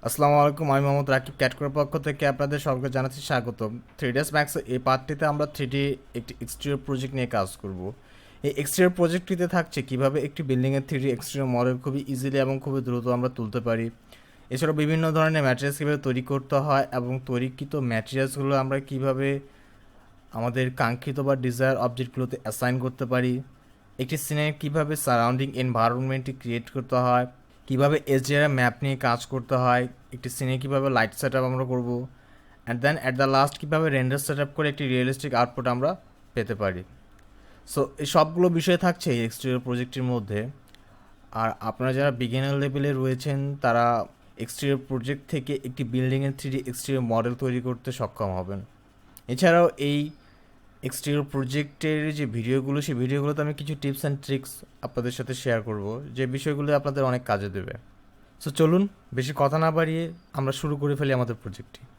আসসালামু আলাইকুম, আমি মোহাম্মদ রাকিব ক্যাটকোর পক্ষ থেকে আপনাদের সকলকে জানাচ্ছি স্বাগতম। 3ds ম্যাক্স এই পার্টটিতে আমরা 3D একটি এক্সটেরিয়র প্রজেক্ট নিয়ে কাজ করব। এই এক্সটেরিয়র প্রজেক্টটিতে থাকছে কিভাবে একটি বিল্ডিংয়ের 3D এক্সটেরিয়র মডেল খুবই ইজিলি এবং খুবই দ্রুত আমরা তুলতে পারি। এছাড়াও বিভিন্ন ধরনের ম্যাটেরিয়ালস কীভাবে তৈরি করতে হয় এবং তৈরিকৃত ম্যাটেরিয়ালসগুলো আমরা কিভাবে আমাদের কাঙ্ক্ষিত বা ডিজায়ার অবজেক্টগুলোতে অ্যাসাইন করতে পারি। একটি সিনের কীভাবে সারাউন্ডিং এনভায়রনমেন্টটি ক্রিয়েট করতে হয়, কীভাবে এসডিআর ম্যাপ নিয়ে কাজ করতে হয়, একটি সিনে কীভাবে লাইট সেট আপ আমরা করবো, and then at the last কীভাবে রেন্ডার সেট আপ করে একটি রিয়েলিস্টিক আউটপুট আমরা পেতে পারি। সো এই সবগুলো বিষয় থাকছে এই এক্সটেরিয়র প্রজেক্টের মধ্যে। আর আপনারা যারা বিগিনার লেভেলে রয়েছেন তারা এক্সটেরিয়র প্রজেক্ট থেকে একটি বিল্ডিংয়ের 3D এক্সটেরিয়র মডেল তৈরি করতে সক্ষম হবেন। এছাড়াও এই এক্সটেরিয়র প্রজেক্টের যে ভিডিওগুলো, সেই ভিডিওগুলোতে আমি কিছু টিপস অ্যান্ড ট্রিক্স আপনাদের সাথে শেয়ার করব, যে বিষয়গুলো আপনাদের অনেক কাজে দেবে। সো চলুন বেশি কথা না বাড়িয়ে আমরা শুরু করে ফেলি আমাদের প্রজেক্টটি।